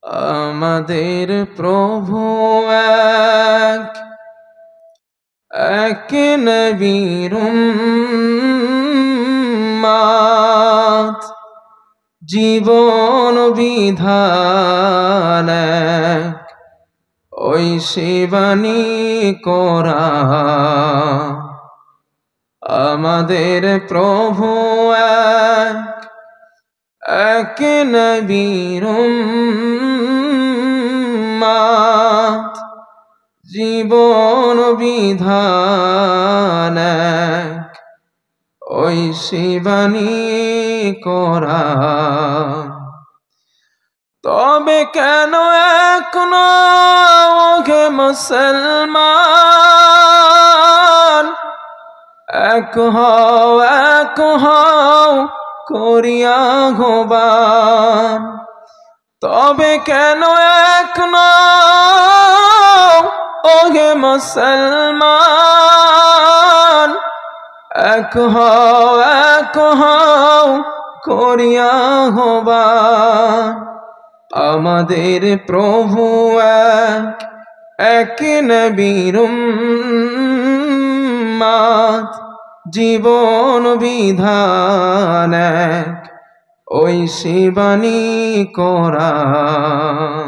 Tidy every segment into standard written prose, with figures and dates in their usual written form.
আমাদের প্রভু এক, এক নবীর উম্মত, জীবন বিধান এক, ওই শিবানী কোরআন। আমাদের প্রভু এক, এক নবীর উম্মত, জীবন বিধান এক, ওই শিবানী কোরআন। তবে কেন এখনো ওহে মুসলমান, এক হও করিয়া আহ্বান। তবে কেন এখনো ওহে মুসলমান, এক হও করিয়া আহ্বান। আমাদের প্রভু এক, এক নবীর উম্মত, জীবন বিধান এক, ওই শিবানী কোরআন।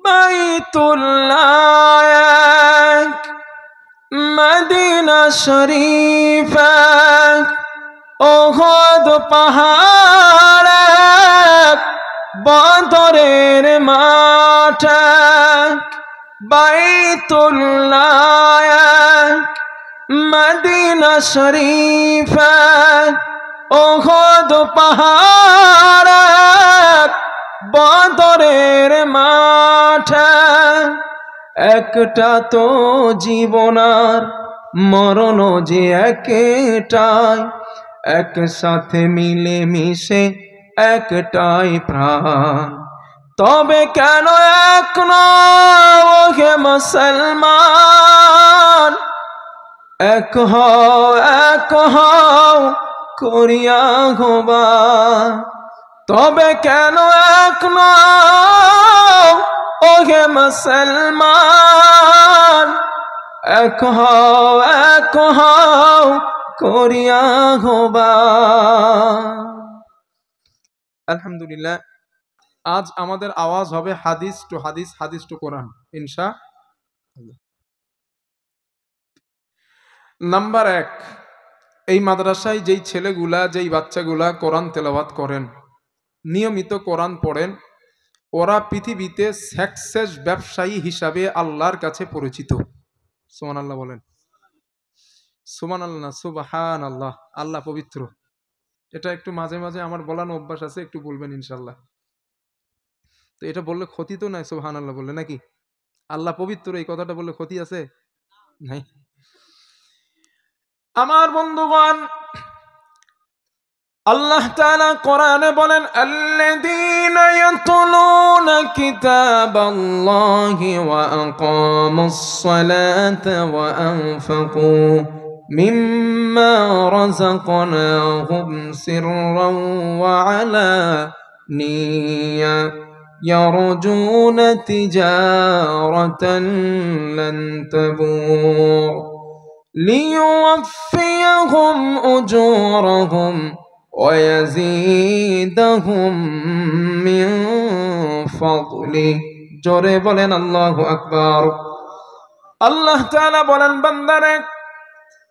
বাইতুল্লাহ এক, মদিনা শরীফ এক, ওহদ পাহাড় এক, বদরের মাঠ এক। বাইতুল্লাহ এক, মদিনা শরীফ এক, ওহদ পাহাড় এক, বদরের মাঠ এক। একটা তো জীবনার মরণ যে একটাই, একসাথে মিলে মিশে একটাই প্রাণ। তবে কেন এখনো ওহে মুসলমান, এক হও করিয়া আহ্বান। তবে কেন এখনো ওহে মুসলমান, এক হও করিয়া আহ্বান। আলহামদুলিল্লাহ, আজ আমাদের আওয়াজ হবে হাদিস টু হাদিস, হাদিস টু কোরআন ইনশাআল্লাহ। নাম্বার এক, এই মাদ্রাসায় যেই ছেলেগুলা, যেই বাচ্চাগুলা কোরআন তেলাওয়াত করেন, নিয়মিত কোরআন পড়েন, ওরা পৃথিবীতে সাকসেস ব্যবসায়ী হিসাবে আল্লাহর কাছে পরিচিত। সুবহানাল্লাহ বলেন। সুবহানাল্লাহ, সুবহানাল্লাহ। আল্লাহ পবিত্র। এটা একটু মাঝে মাঝে আমার বলানো অভ্যাস আছে, একটু বলবেন ইনশাআল্লাহ। তো এটা বললে ক্ষতি তো নাই, সুবহানাল্লাহ বললে, নাকি? আল্লাহ পবিত্র এই কথাটা বললে ক্ষতি আছে? নাই। আমার বন্ধুগণ, আল্লাহ তাআলা কোরআনে বলেন, আল্লাযীনা ইয়াতলুনা কিতাবাল্লাহি ওয়া আকামুস সালাতা ওয়া আনফাকু মিম্মা রাযাকনাহুম সিররান ওয়া আলানিয়া ইয়ারজুনা তিজারাতান লান তাবুর লিইউওয়াফিয়াহুম উজুরাহুম ওয়ায়াজিদাহুম মিন ফাদলি। জোরে বলেন আল্লাহু আকবার। আল্লাহ তাআলা বলেন, বান্দারে,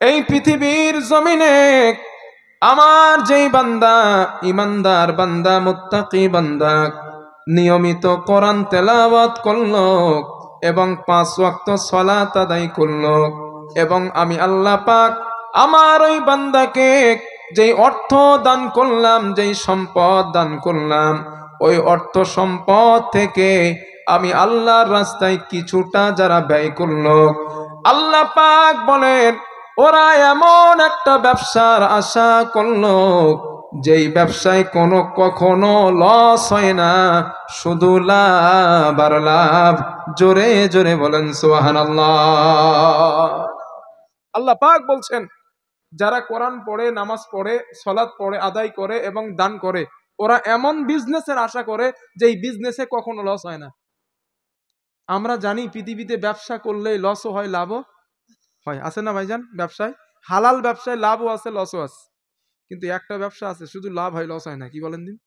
এই পৃথিবীর জমিনে আমার যেই বান্দা, ইমানদার বান্দা, মুত্তাকি বান্দা, নিয়মিত কোরআন তেলাওয়াত করলো এবং 5 ওয়াক্ত সালাত আদায় করলো, এবং আমি আল্লাহ পাক আমার ওই বান্দাকে যেই অর্থ দান করলাম, যেই সম্পদ দান করলাম, ওই অর্থ সম্পদ থেকে আমি আল্লাহর রাস্তায় কিছুটা যারা ব্যয় করলো, আল্লাহ পাক বলেন ওরা এমন একটা ব্যবসার আশা করলো যেই ব্যবসায় কখনো লস হয় না, শুধু লাভ আর লাভ। জোরে জোরে বলেন সুবহানাল্লাহ। আল্লাহ পাক বলছেন, যারা কোরআন পড়ে, নামাজ পড়ে, সালাত পড়ে, আদায় করে এবং দান করে, ওরা এমন বিজনেসের আশা করে যে এই বিজনেসে কখনো লস হয় না। আমরা জানি পৃথিবীতে ব্যবসা করলে লসও হয়, লাভও হয়, আছে না ভাইজান? ব্যবসায়, হালাল ব্যবসায় লাভও আছে, লসও আছে, কিন্তু একটা ব্যবসা আছে শুধু লাভ হয়, লস হয় না। কি বলেন দিন?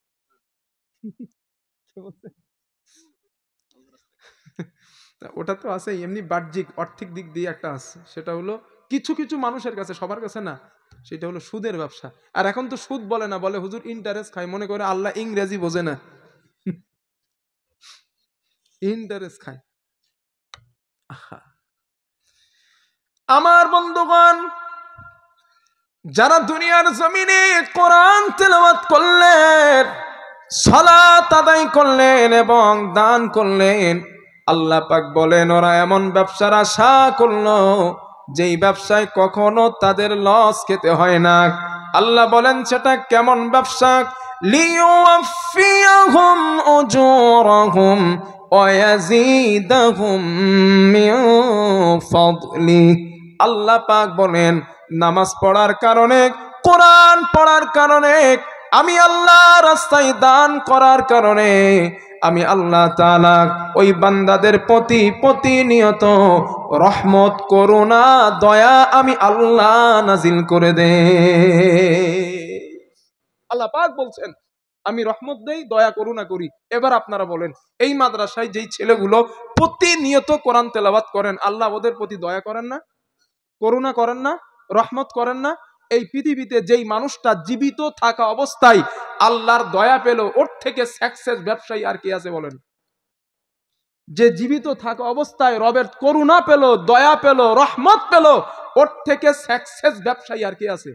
ওটা তো আছে এমনি বাহ্যিক আর্থিক দিক দিয়ে একটা আছে, সেটা হলো কিছু কিছু মানুষের কাছে, সবার কাছে না, সেটা হলো সুদের ব্যবসা। আর এখন তো সুদ বলে না, বলে হুজুর ইন্টারেস্ট খায়, মনে করে আল্লাহ ইংরেজি বোঝে না, ইন্টারেস্ট খায়। আমার বন্ধুগণ, যারা দুনিয়ার জমিনে কোরআন তেলাওয়াত করলেন, সালাত আদায় করলেন এবং দান করলেন, আল্লাহ পাক বলেন ওরা এমন ব্যবসার আশা করলো যেই ব্যবসায় কখনো তাদের লস খেতে হয় না। আল্লাহ বলেন সেটা কেমন ব্যবসা? লিইউফিয়াহুম উজুরাহুম ওয়া ইয়াজিদাহুম মিন ফাদলি। আল্লাহ পাক বলেন নামাজ পড়ার কারণে, কোরআন পড়ার কারণে, আমি আল্লাহ রাস্তায় দান করার কারণে আমি আল্লাহ তাআলা ওই বান্দাদের প্রতি প্রতিনিয়ত রহমত, করুণা, দয়া আমি আল্লাহ নাজিল করে দে। আল্লাহ পাক বলছেন আমি রহমত দেই, দয়া, করুণা করি। এবার আপনারা বলেন, এই মাদ্রাসায় যেই ছেলেগুলো প্রতিনিয়ত কোরআন তেলাওয়াত করেন, আল্লাহ ওদের প্রতি দয়া করেন না, করুণা করেন না, রহমত করেন না? এই পৃথিবীতে যেই মানুষটা জীবিত থাকা অবস্থায় আল্লাহর দয়া পেল, ওর থেকে সাকসেস ব্যবসায়ী আর কি আছে বলেন? যে জীবিত থাকা অবস্থায় রবের করুণা পেল, দয়া পেল, রহমত পেল, ওর থেকে সাকসেস ব্যবসায়ী আর কি আছে?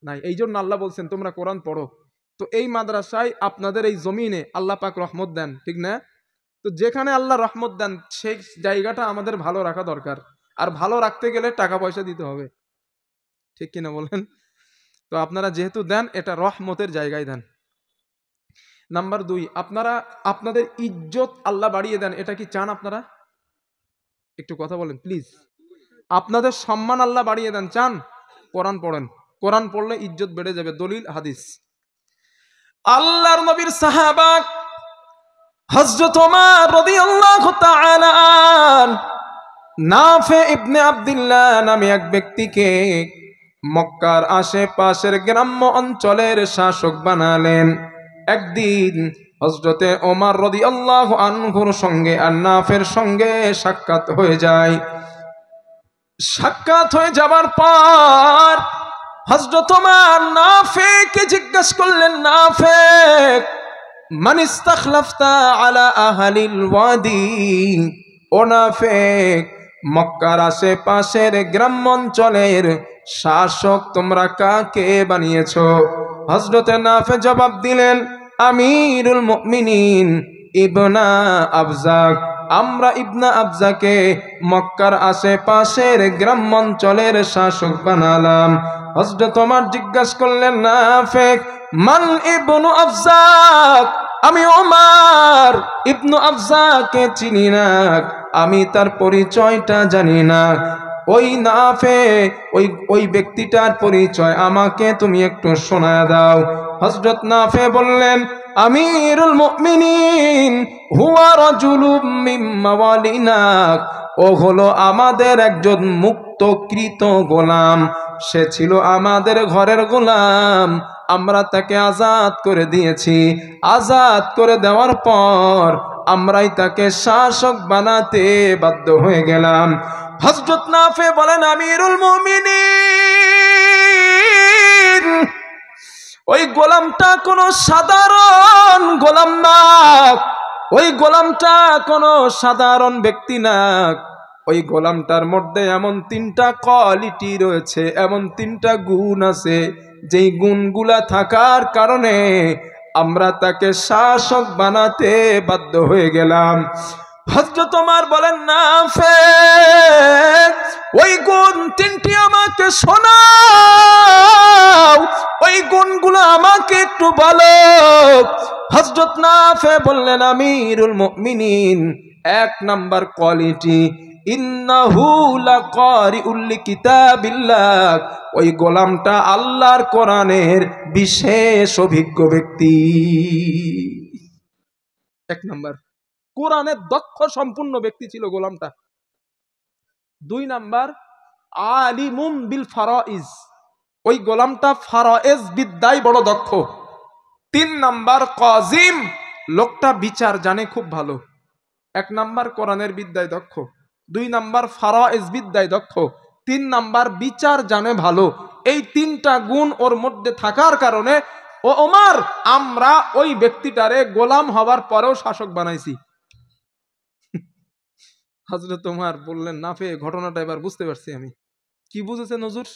নাই। এই জন্য আল্লাহ বলছেন তোমরা কোরআন পড়ো। তো এই মাদ্রাসায় আপনাদের এই জমিনে আল্লাহ পাক রহমত দেন, ঠিক না? তো যেখানে আল্লাহ রহমত দেন সেই জায়গাটা আমাদের ভালো রাখা দরকার, আর ভালো রাখতে গেলে টাকা পয়সা দিতে হবে, ঠিক কিনা বলেন? তো আপনারা যেহেতু দেন, এটা রহমতের জায়গায় দেন। নাম্বার 2, আপনারা আপনাদের ইজ্জত আল্লাহ বাড়িয়ে দেন, এটা কি চান আপনারা? একটু কথা বলেন প্লিজ। আপনাদের সম্মান আল্লাহ বাড়িয়ে দেন, চান? কোরআন পড়েন, কোরআন পড়লে ইজ্জত বেড়ে যাবে। দলিল হাদিস। আল্লাহর নবীর সাহাবা হযরত ওমর রাদিয়াল্লাহু তাআলা নাফে ইবনে আব্দুল্লাহ নামে এক ব্যক্তিকে মক্কার আশেপাশের গ্রাম্য অঞ্চলের শাসক বানালেন। একদিন হযরতে ওমর রাদিয়াল্লাহু আনহুর সঙ্গে আর নাফের সঙ্গে সাক্ষাৎ হয়ে যায়। সাক্ষাৎ হয়ে যাবার পর হযরত ওমর নাফেকে জিজ্ঞাসা করলেন, নাফে মান ইস্তাখলাফতা আলা আহলিল ওয়াদি? ও নাফেক, মক্কার আশেপাশের গ্রাম্য অঞ্চলের শাসক তোমরা কাকে বানিয়েছ? হযরতে নাফে জবাব দিলেন, আমিরুল মুমিনিন ইবনা আবজাক। আমরা ইবনা আবজাকে মক্কার আশেপাশের গ্রাম্য অঞ্চলের শাসক বানালাম। হযরত ওমর জিজ্ঞাসা করলেন, নাফেক মান ইবনু আবজাক? আমি ওমর ইবনু আবজাকে চিনি না, আমি তার পরিচয়টা জানি না। ওই নাফে ওই ব্যক্তিটার পরিচয় আমাকে তুমি একটু শোনায় দাও। হযরত নাফে বললেন, আমিরুল মুমিনিন হুয়া রাজুলুম মিন মাওয়ালিনা। ও হলো আমাদের একজন মুক্তকৃত গোলাম, সে ছিল আমাদের ঘরের গোলাম, আমরা তাকে আজাদ করে দিয়েছি। আজাদ করে দেওয়ার পর আমরাই তাকে শাসক বানাতে বাধ্য হয়ে গেলাম। হযরত নাফে বলেন, আমিরুল মুমিনিন ওই গোলামটা কোনো সাধারণ গোলাম না, ওই গোলামটা কোনো সাধারণ ব্যক্তি না। ওই গোলামটার মধ্যে এমন 3টা কোয়ালিটি রয়েছে, এমন 3টা গুণ আছে, যেই গুণগুলা থাকার কারণে আমরা তাকে শাসক বানাতে বাধ্য হয়ে গেলাম। হযরত ওমর বলেন, নাফে ওই গুণ 3টি আমাকে শোনাও, ওই গুণগুলো আমাকে একটু বলো। হযরত নাফে বললেন, আমিরুল মুমিনিন 1 নাম্বার কোয়ালিটি, ইন্নাহু লাকারিউল লিকিতাবিল্লাহ, ওই গোলামটা আল্লাহর কোরআনের বিশেষ অভিজ্ঞ ব্যক্তি। এক নাম্বার, কোরআনের দক্ষ সম্পূর্ণ ব্যক্তি ছিল গোলামটা। দুই নাম্বার, আলিমুম বিল ফারাইজ, ওই গোলামটা ফারাইজ বিদ্যায় বড় দক্ষ। তিন নাম্বার, কাজিম, লোকটা বিচার জানে খুব ভালো। এক নাম্বার কোরআনের বিদ্যায় দক্ষ, দুই নাম্বার ফারাইজ বিদ্যায় দক্ষ, তিন নাম্বার বিচার জানে ভালো। এই তিনটা গুণ ওর মধ্যে থাকার কারণে ও ওমর, আমরা ওই ব্যক্তিটারে গোলাম হওয়ার পরেও শাসক বানাইছি। হযরত ওমর বললেন, নাফে, ঘটনাটা এবার বুঝতে পারছি আমি। কি বুঝেছেন হুজুর?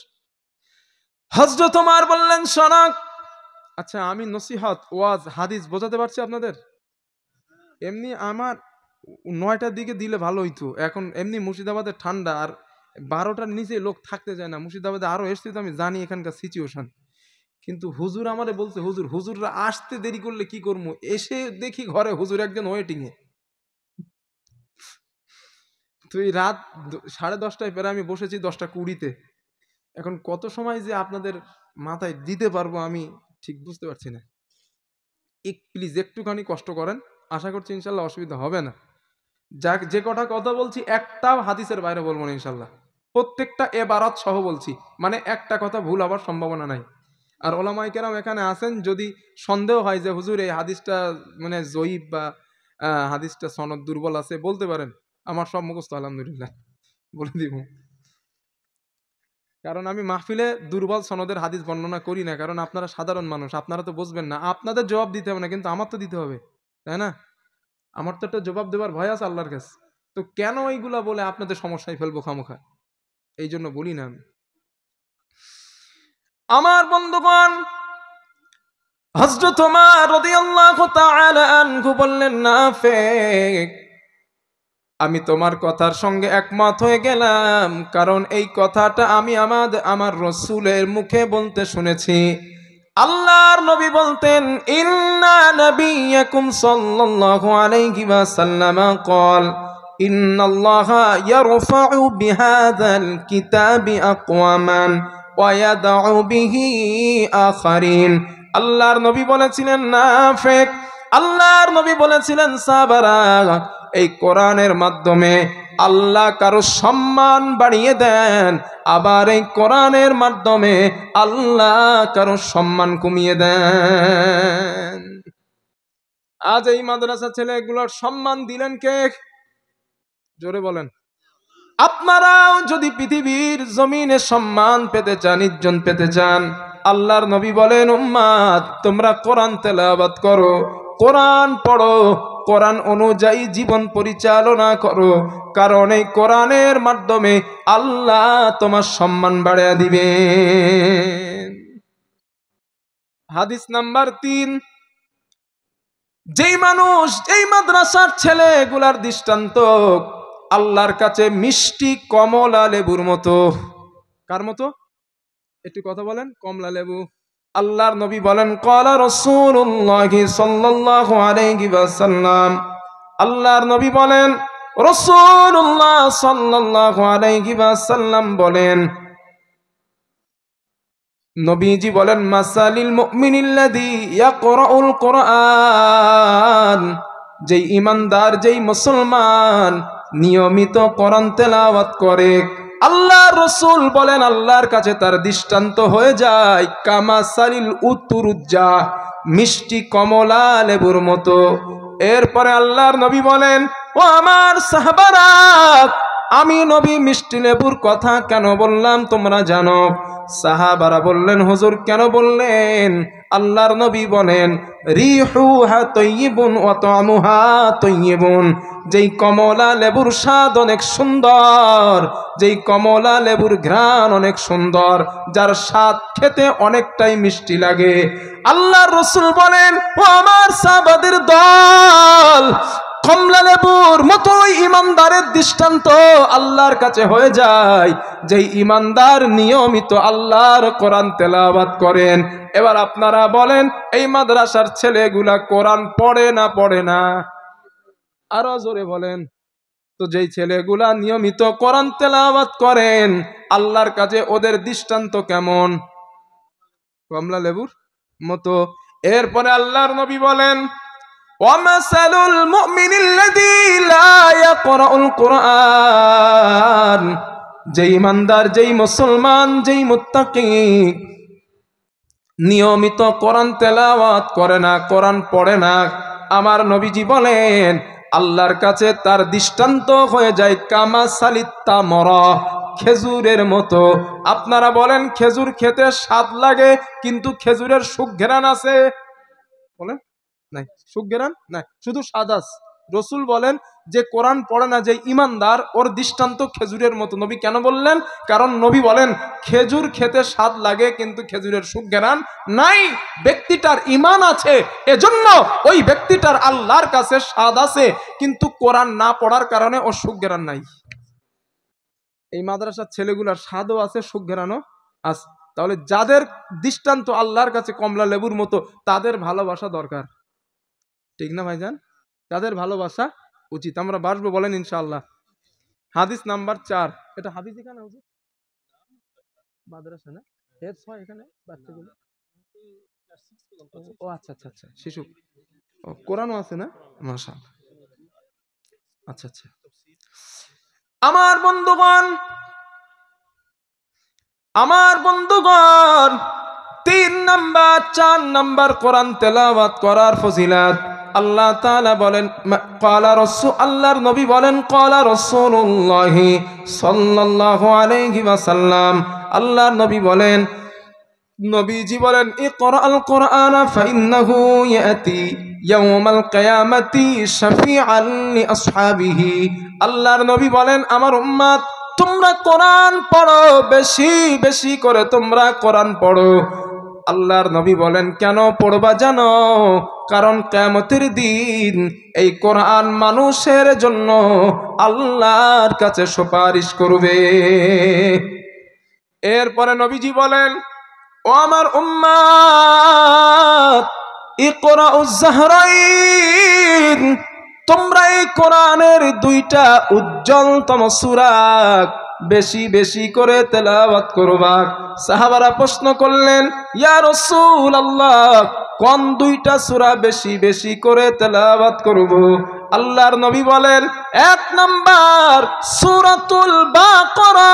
হযরত ওমর বললেন, শোনাক, আচ্ছা আমি নসিহত, ওয়াজ, হাদিস বোঝাতে পারছি আপনাদের? এমনি আমার 9টার দিকে দিলে ভালো হইতো। এখন এমনি মুর্শিদাবাদে ঠান্ডা, আর 12টার নিচে লোক থাকতে চায় না। মুর্শিদাবাদে আরো এসছি তো, আমি জানি এখানকার সিচুয়েশন। কিন্তু হুজুর আমারে বলছে, হুজুররা আসতে দেরি করলে কি করবো, এসে দেখি ঘরে হুজুর একজন ওয়েটিং এ। তো এই রাত 10:30টায় পেরে আমি বসেছি 10টা 20-তে। এখন কত সময় যে আপনাদের মাথায় দিতে পারবো আমি ঠিক বুঝতে পারছি না। প্লিজ একটুখানি কষ্ট করেন, আশা করছি ইনশাল্লাহ অসুবিধা হবে না। যাক, যে কটা কথা বলছি একটাও হাদিসের বাইরে বলবো না ইনশাল্লাহ, প্রত্যেকটা এবারাত সহ বলছি, মানে একটা কথা ভুল হবার সম্ভাবনা নাই। আর ওলামায়ে কেরাম এখানে আছেন, যদি সন্দেহ হয় যে হুজুর এই হাদিসটা মানে জয়ীফ বা হাদিসটা সনদ দুর্বল আছে, বলতে পারেন, আমার সব মুখস্থ আলহামদুলিল্লাহ, বলে দিব। কারণ আমি মাহফিলে দুর্বল সনদের হাদিস বর্ণনা করি না, কারণ আপনারা সাধারণ মানুষ, আপনারা তো বুঝবেন না। আপনাদের জবাব দিতে হবে না, কিন্তু আমার তো দিতে হবে, তাই না? আমার তো একটা জবাব দেওয়ার ভয় আছে আল্লাহর কাছে। তো কেন এইগুলা বলে আপনাদের সমস্যায় ফেলবো খামোখা, এই জন্য বলি না আমি। আমার বন্ধুগণ, হযরত ওমর রাদিয়াল্লাহু তাআলা আনহু বললেন, নাফে, আমি তোমার কথার সঙ্গে একমত হয়ে গেলাম, কারণ এই কথাটা আমি আমার রাসূলের মুখে বলতে শুনেছি। আল্লাহর নবী বলতেন, ইন্না নাবিয়্যাকুম সাল্লাল্লাহু আলাইহি ওয়াসাল্লাম ক্বাল ইন্নাল্লাহা ইয়ারফা'ু বিহাযাল কিতাবি আকওয়ামান ওয়া ইয়াদউ বিহি আখারিন। আল্লাহর নবী বলেছিলেন, নাফিক, আল্লাহর নবী বলেছিলেন, সাহাবারা, এই কোরআনের মাধ্যমে আল্লাহ কারো সম্মান বাড়িয়ে দেন, আবার এই কোরআনের মাধ্যমে আল্লাহ কারো সম্মান কমিয়ে দেন। আজ এই মাদ্রাসা ছেলেগুলোর সম্মান দিলেন কে? জোরে বলেন। আপনারাও যদি পৃথিবীর জমিনে সম্মান পেতে চান, ইজ্জত পেতে চান, আল্লাহর নবী বলেন, উম্মাত, তোমরা কোরআন তেলাওয়াত করো, কোরআন পড়ো, কোরআন অনুযায়ী জীবন পরিচালনা করো, কারণ এই কোরআনের মাধ্যমে আল্লাহ তোমার সম্মান বাড়িয়ে দিবেন। হাদিস নাম্বার 3, যেই মানুষ, এই মাদ্রাসার ছেলেগুলার দৃষ্টান্ত আল্লাহর কাছে মিষ্টি কমলা লেবুর মতো। কার মতো? একটু কথা বলেন। কমলা লেবু। আল্লাহর নবী বলেন, ক্বালা রাসূলুল্লাহ সাল্লাল্লাহু আলাইহি ওয়াসাল্লাম, আল্লাহর নবী বলেন, রাসূলুল্লাহ সাল্লাল্লাহু আলাইহি ওয়াসাল্লাম বলেন, নবীজি বলেন, মাসালিল মুমিনিল্লাযী ইয়াকরাউল কুরআন, যেই ঈমানদার, যেই মুসলমান নিয়মিত কোরআন তেলাওয়াত করে, আল্লাহর রাসূল বলেন আল্লাহর কাছে তার দৃষ্টান্ত হয়ে যায় কামাসালিল উতুরুজ্জা, মিষ্টি কমলা লেবুর মতো। এরপরে আল্লাহর নবী বলেন, ও আমার সাহাবারা, আমি নবী মিষ্টি লেবুর কথা কেন বললাম তোমরা জানো? সাহাবারা বললেন, হুজুর কেন বললেন? আল্লাহর নবী বলেন, রিহুহা তাইয়িবুন ওয়া তা'মুহা তাইয়িবুন, যেই কমলা লেবুর স্বাদ অনেক সুন্দর, যেই কমলা লেবুর ঘ্রাণ অনেক সুন্দর, যার স্বাদ খেতে অনেকটাই মিষ্টি লাগে। আল্লাহর রাসূল বলেন, ও আমার সাহাবাদের দল, কমলা লেবুর মতোই ঈমানদারের দৃষ্টান্ত আল্লাহর কাছে হয়ে যায়, যেই ঈমানদার নিয়মিত আল্লাহর কোরআন তেলাওয়াত করেন। এবার আপনারা বলেন, এই মাদ্রাসার ছেলেগুলা কোরআন পড়ে না পড়ে না? আরো জোরে বলেন। তো যেই ছেলেগুলা নিয়মিত কোরআন তেলাওয়াত করেন আল্লাহর কাছে ওদের দৃষ্টান্ত কেমন? কমলা লেবুর মতো। এরপরে আল্লাহর নবী বলেন ওয়ামাসালুল মুমিনিল্লাযী লা ইয়াকরাউল কুরআন, যেই ইমানদার, যেই মুসলমান, যেই মুত্তাকি নিয়মিত কোরআন তেলাওয়াত করে না, কোরআন পড়ে না, আমার নবীজি বলেন আল্লাহর কাছে তার দৃষ্টান্ত হয়ে যায় কামাসালিত তামরা, খেজুরের মতো। আপনারা বলেন খেজুর খেতে স্বাদ লাগে কিন্তু খেজুরের সুঘ্রাণ আছে? বলেন নাই, সুঘ্রাণ নাই, শুধু স্বাদ আছে। রসুল বলেন যে কোরআন পড়ে না যে ইমানদার, ওর দৃষ্টান্ত খেজুরের মতো। নবী কেন বললেন? কারণ নবী বলেন খেজুর খেতে স্বাদ লাগে কিন্তু খেজুরের সুঘ্রাণ নাই। ব্যক্তিটার ঈমান আছে, এজন্য ওই ব্যক্তিটার আল্লাহর কাছে স্বাদ আছে, কিন্তু কোরআন না পড়ার কারণে ওর সুঘ্রাণ নাই। এই মাদ্রাসার ছেলেগুলার স্বাদও আছে, সুঘ্রাণও আছে। তাহলে যাদের দৃষ্টান্ত আল্লাহর কাছে কমলা লেবুর মতো, তাদের ভালোবাসা দরকার, ঠিক না ভাইজান? তাদের ভালোবাসা উচিত। আমরা বাসবো বলেন ইনশাআল্লাহ। হাদিস নাম্বার 4। এটা হাদিস এখানে হুজুর মাদ্রাসা না হেডস হয় এখানে বাচ্চাগুলো? ও আচ্ছা আচ্ছা আচ্ছা, শিশু। ও কোরআনও আছে না? মাশাআল্লাহ। আচ্ছা আচ্ছা। আমার বন্ধুগণ, আমার বন্ধুগণ, 3 নাম্বার 4 নাম্বার কোরআন তেলাওয়াত করার ফজিলত আল্লাহ তাআলা বলেন, ক্বালা রাসূল, আল্লাহর নবী বলেন ক্বালা রাসূলুল্লাহ সাল্লাল্লাহু আলাইহি ওয়াসাল্লাম, আল্লাহর নবী বলেন, নবীজি বলেন ইকরাআল কুরআনা ফাইন্নাহু ইয়াতি ইয়াউমাল কিয়ামাতি শাফিআন লিআসহাবিহি। আল্লাহর নবী বলেন আমার উম্মত তোমরা কোরআন পড়ো, বেশি বেশি করে তোমরা কোরআন পড়ো। আল্লাহর নবী বলেন কেন পড়বা জানো? কারণ কিয়ামতের দিন এই কোরআন মানুষের জন্য আল্লাহর কাছে সুপারিশ করবে। এরপরে নবীজি বলেন ও আমার উম্মত ইকরাউজ জাহরাইন, তোমরা এই কোরআনের 2টা উজ্জ্বলতম সূরা বেশি বেশি করে তেলাওয়াত করবা। সাহাবারা প্রশ্ন করলেন ইয়া রাসূলুল্লাহ, কোন 2টা সূরা বেশি বেশি করে তেলাওয়াত করব? আল্লাহর নবী বলেন 1 নাম্বার সূরাতুল বাকারা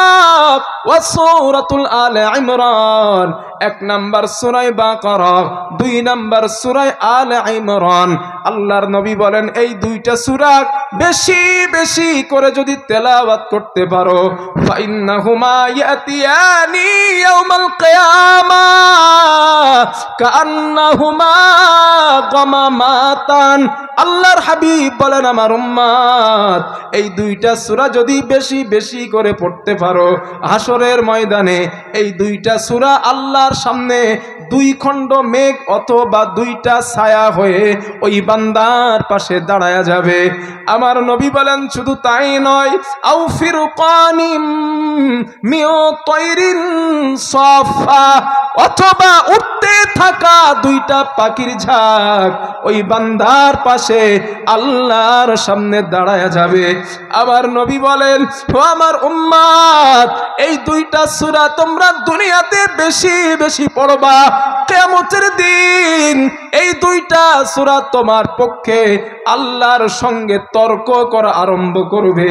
ওয়া সূরাতুল আলে ইমরান। 1 নাম্বার সূরা বাকারা, 2 নাম্বার সূরা আলে ইমরান। আল্লাহর নবী বলেন এই 2টা সূরা বেশি বেশি করে যদি তেলাওয়াত করতে পারো ফাইন্নাহুমা ইয়াতিয়ানি ইয়াউমাল কিয়ামাহ কাআন্নাহুমা গামামাতান। আল্লাহর হাবিব বলেন আমার উম্মত এই 2টা সূরা যদি বেশি বেশি করে পড়তে পারো, হাসরের ময়দানে এই 2টা সূরা আল্লাহর সামনে 2 খণ্ড মেঘ অথবা 2টা ছায়া হয়ে ওই বান্দার পাশে দাঁড়ায়া যাবে। আমার নবী বলেন শুধু তাই নয়, আও ফিরকানিম মিও তায়রিন সাফা, অথবা উঠতে থাকা 2টা পাখির ঝাঁক ওই বান্দার পাশে আল্লাহর সামনে দাঁড়ায়া যাবে। আবার নবী বলেন ও আমার উম্মত এই 2টা সূরা তোমরা দুনিয়াতে বেশি বেশি পড়বা, কিয়ামতের দিন এই 2টা সূরা তোমার পক্ষে আল্লাহর সঙ্গে তর্ক করা আরম্ভ করবে।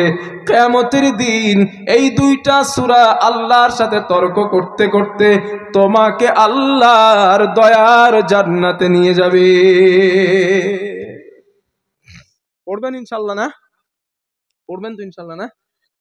কিয়ামতের দিন এই 2টা সূরা আল্লাহর সাথে তর্ক করতে করতে তোমাকে আল্লাহর দয়ার জান্নাতে নিয়ে যাবে। পড়বেন ইনশাআল্লাহ না? পড়বেন তো ইনশাআল্লাহ না?